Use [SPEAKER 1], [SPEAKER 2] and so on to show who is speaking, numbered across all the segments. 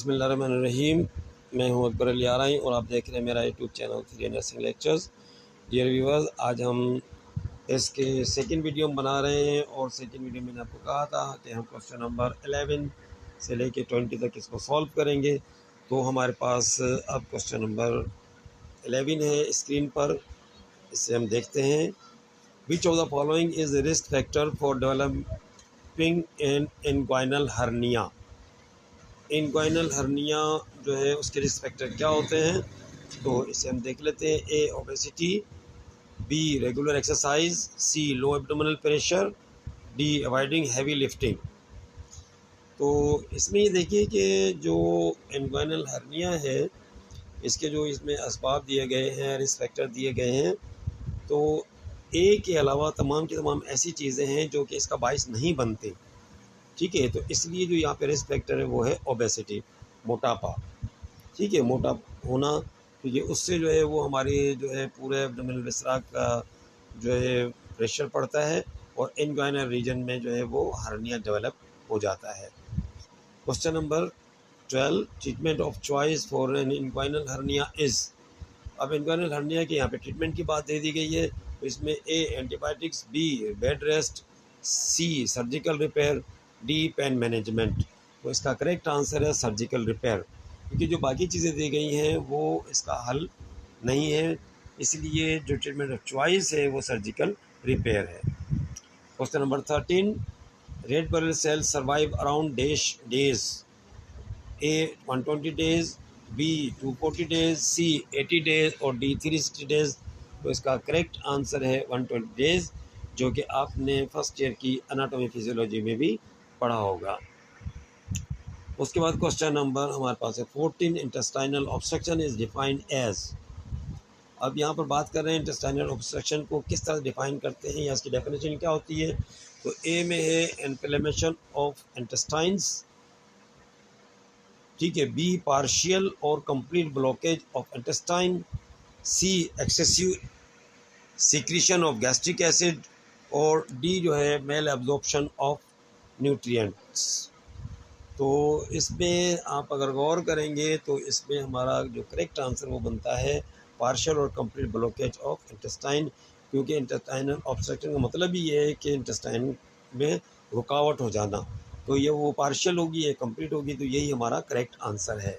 [SPEAKER 1] बिस्मिल्लाहिर्रहमानिर्रहीम। मैं हूं अकबर अली आरई और आप देख रहे हैं मेरा YouTube channel 3 nursing lectures. Dear viewers, आज हम इसके सेकंड वीडियो बना रहे हैं और सेकंड वीडियो में मैंने आपको कहा था कि हम क्वेश्चन नंबर 11 से लेके 20 तक इसको सॉल्व करेंगे। तो हमारे पास अब क्वेश्चन नंबर 11 है स्क्रीन पर, इसे हम देखते हैं। Which of the following is risk factor for developing N inguinal hernia. Inguinal hernia जो है उसके रिस्क फैक्टर क्या होते हैं, तो इसे हम देख लेते हैं। A obesity, B regular exercise, C low abdominal pressure, D avoiding heavy lifting. तो इसमें ये देखिए कि जो इंग्वाइनल हर्निया है इसके जो इसमें असबाब दिए गए हैं, रिस्क फैक्टर दिए गए हैं, तो ए के अलावा तमाम की तमाम ऐसी चीज़ें हैं जो कि इसका बाइस नहीं बनती। ठीक है, तो इसलिए जो यहाँ पे रिस्क फैक्टर है वो है ओबेसिटी, मोटापा। ठीक है, मोटा होना, क्योंकि उससे जो है वो हमारी जो है पूरे एब्डोमिनल विसरा का जो है प्रेशर पड़ता है और इंग्वाइनल रीजन में जो है वो हर्निया डेवलप हो जाता है। Question number 12, treatment of choice for an inguinal hernia is. अब इंग्वाइनल हर्निया के यहाँ पे ट्रीटमेंट की बात दे दी गई है, तो इसमें A antibiotics, B bed rest, C surgical repair, D pain management. तो इसका करेक्ट आंसर है सर्जिकल रिपेयर, क्योंकि जो बाकी चीज़ें दी गई हैं वो इसका हल नहीं है, इसलिए जो ट्रीटमेंट ऑफ चॉइस है वो सर्जिकल रिपेयर है। Question number 13, red blood cells survive around days. A 120 days, B 240 days, C 80 days और डी 360 डेज। तो इसका करेक्ट आंसर है 120 डेज, जो कि आपने फर्स्ट ईयर की एनाटॉमी फिजियोलॉजी में भी पढ़ा होगा। उसके बाद क्वेश्चन नंबर हमारे पास है 14, intestinal obstruction is defined as. अब यहाँ पर बात कर रहे हैं इंटेस्टाइनल ऑब्स्ट्रक्शन को किस तरह डिफाइन करते हैं या इसकी डेफिनेशन क्या होती है। तो ए में है इन्फ्लेमेशन ऑफ इंटेस्टाइन्स, ठीक है, बी पार्शियल और complete blockage of intestine, C excessive secretion of gastric acid और डी जो है मेल एब्जॉर्प्शन ऑफ न्यूट्रिएंट्स। तो इसमें आप अगर गौर करेंगे तो इसमें हमारा जो करेक्ट आंसर वो बनता है पार्शियल और कंप्लीट ब्लॉकेज ऑफ इंटेस्टाइन, क्योंकि इंटेस्टाइनल ऑब्स्ट्रक्शन का मतलब ही ये है कि इंटेस्टाइन में रुकावट हो जाना। तो ये वो पार्शियल होगी, ये कंप्लीट होगी, तो यही हमारा करेक्ट आंसर है।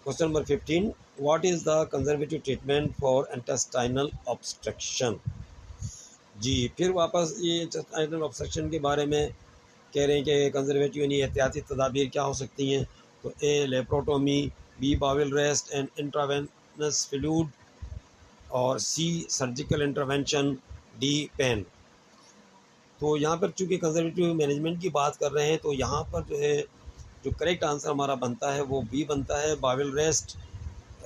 [SPEAKER 1] Question number 15, what is the conservative treatment for intestinal obstruction. जी, फिर वापस ये इंटेस्टाइनल ऑब्स्ट्रक्शन के बारे में कह रहे हैं कि कंजर्वेटिव यानी एहतियाती तदाबीर क्या हो सकती हैं। तो A laparotomy, B bowel rest and intravenous fluid और C surgical intervention, D pain. तो यहाँ पर चूँकि कंजर्वेटिव मैनेजमेंट की बात कर रहे हैं तो यहाँ पर जो है जो करेक्ट आंसर हमारा बनता है वो बी बनता है, bowel rest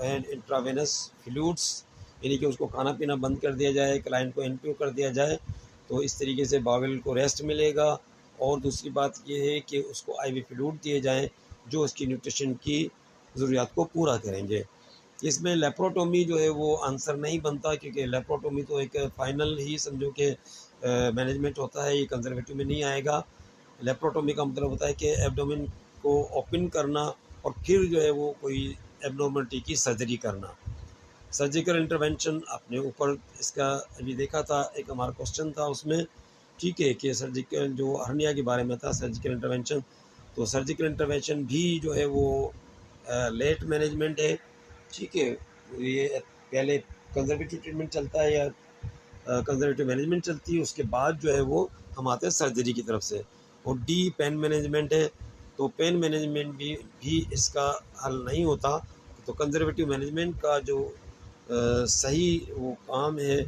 [SPEAKER 1] and intravenous fluids, यानी कि उसको खाना पीना बंद कर दिया जाए, क्लाइंट को एनपीओ कर दिया जाए, तो इस तरीके से बाउल को रेस्ट मिलेगा। और दूसरी बात ये है कि उसको आईवी फ्लूइड दिए जाएँ जो उसकी न्यूट्रिशन की ज़रूरियात को पूरा करेंगे। इसमें लेप्रोटोमी जो है वो आंसर नहीं बनता, क्योंकि लेप्रोटोमी तो एक फ़ाइनल ही समझो कि मैनेजमेंट होता है, ये कंजर्वेटिव में नहीं आएगा। लेप्रोटोमी का मतलब होता है कि एब्डोमेन को ओपन करना और फिर जो है वो कोई एब्नॉर्मलिटी की सर्जरी करना। सर्जिकल इंटरवेंशन अपने ऊपर इसका अभी देखा था, एक हमारा क्वेश्चन था उसमें, ठीक है, कि सर्जिकल जो हर्निया के बारे में था सर्जिकल इंटरवेंशन। तो सर्जिकल इंटरवेंशन भी जो है वो लेट मैनेजमेंट है। ठीक है, ये पहले कंजर्वेटिव ट्रीटमेंट चलता है या कंजर्वेटिव मैनेजमेंट चलती है, उसके बाद जो है वो हम आते हैं सर्जरी की तरफ से। और डी पेन मैनेजमेंट है, तो पेन मैनेजमेंट भी इसका हल नहीं होता। तो कंजर्वेटिव मैनेजमेंट का जो सही वो काम है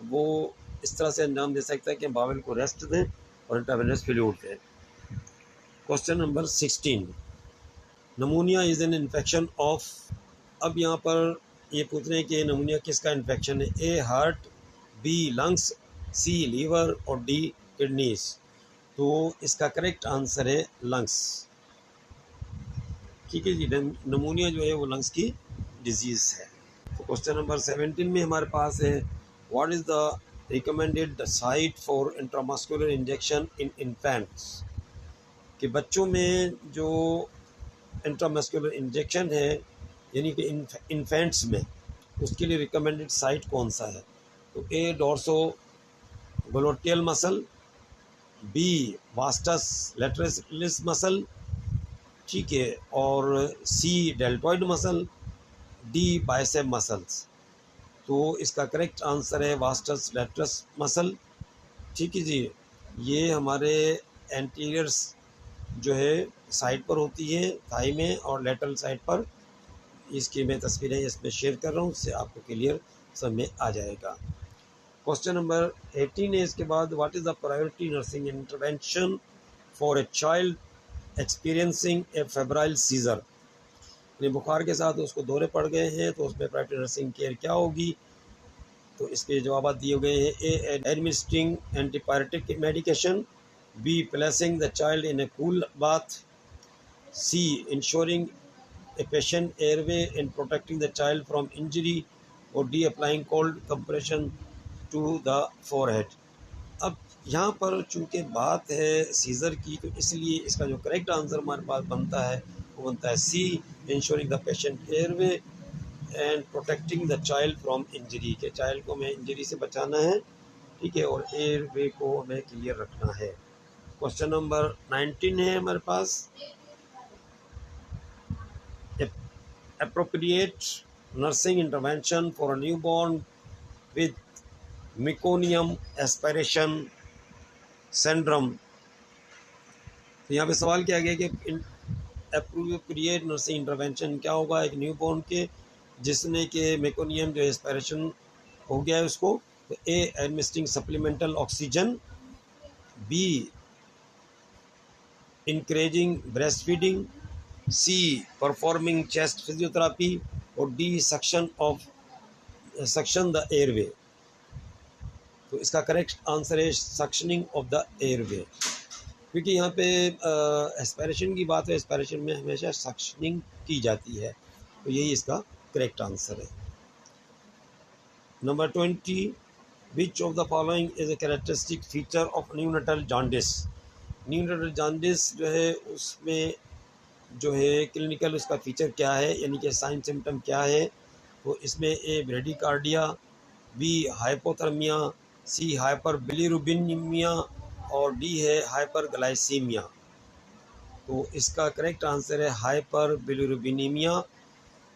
[SPEAKER 1] वो इस तरह से अंजाम दे सकता है कि बाउल को रेस्ट दें और इंट्रावेनस फ्लूइड दें। Question number 16, नमूनिया is an infection of. अब यहाँ पर ये पूछ रहे हैं कि नमूनिया किसका इन्फेक्शन है। A heart, B lungs, C liver और डी किडनीज। तो इसका करेक्ट आंसर है लंग्स। ठीक है जी, नमूनिया जो है वो लंग्स की डिजीज़ है। तो क्वेश्चन नंबर 17 में हमारे पास है what is the recommended site for intramuscular injection in infants. कि बच्चों में जो इंट्रामस्कुलर इंजेक्शन है यानी कि इन्फेंट्स में, उसके लिए रिकमेंडेड साइट कौन सा है? तो A dorsogluteal muscle, B vastus lateralis muscle, ठीक है, और C deltoid muscle, D bicep muscles. तो इसका करेक्ट आंसर है वास्टस लैटरस मसल, ठीक है जी। ये हमारे एंटीरियर्स जो है साइड पर होती है थाई में, और लेटरल साइड पर। इसकी मैं तस्वीरें इसमें शेयर कर रहा हूँ, उससे आपको क्लियर समझ में आ जाएगा। क्वेश्चन नंबर 18 है इसके बाद, what is the priority nursing intervention for a child experiencing A febrile seizure? यानी बुखार के साथ उसको दौरे पड़ गए हैं, तो उसमें प्रायोरिटी नर्सिंग केयर क्या होगी? तो इसके जवाब दिए गए हैं, A administering antipyretic medication, B placing the child in a cool bath, C ensuring a patient airway in protecting the child from injury, or D applying cold compression to the forehead। अब यहाँ पर चूँकि बात है scissor की, तो इसलिए इसका जो करेक्ट आंसर हमारे पास बनता है वो बनता है C, ensuring the patient airway and protecting the child from injury, के चाइल्ड को हमें इंजरी से बचाना है, ठीक है, और एयरवे को हमें क्लियर रखना है। क्वेश्चन नंबर 19 है हमारे पास, appropriate nursing intervention for a newborn with meconium aspiration syndrome। तो यहाँ पे सवाल किया गया कि appropriate nursing intervention क्या होगा एक न्यूबॉर्न के जिसने कि मेकोनियम जो एस्पायरेशन हो गया है उसको? तो A administering supplemental oxygen, B encouraging breast feeding, C performing chest physiotherapy, और डी सक्शन द एयरवे। तो इसका करेक्ट आंसर है सक्शनिंग ऑफ द एयरवे, क्योंकि यहाँ पे एस्पायरेशन की बात है, एस्पायरेशन में हमेशा सक्शनिंग की जाती है, तो यही इसका करेक्ट आंसर है। Number 20, which of the following is a characteristic feature of neonatal jaundice? Neonatal jaundice जो है उसमें जो है क्लिनिकल उसका फीचर क्या है, यानी कि साइन सिम्टम क्या है? तो इसमें A bradycardia, B hypothermia, C hyperbilirubinemia, और डी है हाइपर ग्लाइसीमिया। तो इसका करेक्ट आंसर है हाइपर बिलीरुबिनीमिया,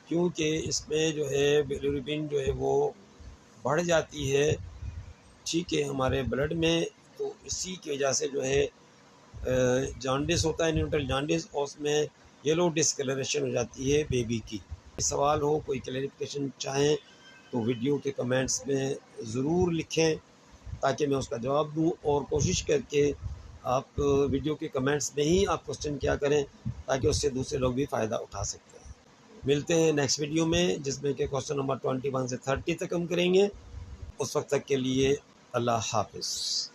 [SPEAKER 1] क्योंकि इसमें जो है बिलीरुबिन जो है वो बढ़ जाती है, ठीक है, हमारे ब्लड में। तो इसी की वजह से जो है जॉन्डिस होता है, न्यूनेटल जॉन्डिस, और उसमें येलो डिस्कलरेशन हो जाती है बेबी की। सवाल हो, कोई क्लैरिफिकेशन चाहें तो वीडियो के कमेंट्स में ज़रूर लिखें ताकि मैं उसका जवाब दूं, और कोशिश करके आप वीडियो के कमेंट्स में ही आप क्वेश्चन क्या करें ताकि उससे दूसरे लोग भी फ़ायदा उठा सकते हैं। मिलते हैं नेक्स्ट वीडियो में, जिसमें कि क्वेश्चन नंबर 21 से 30 तक हम करेंगे। उस वक्त तक के लिए अल्लाह हाफ़िज़।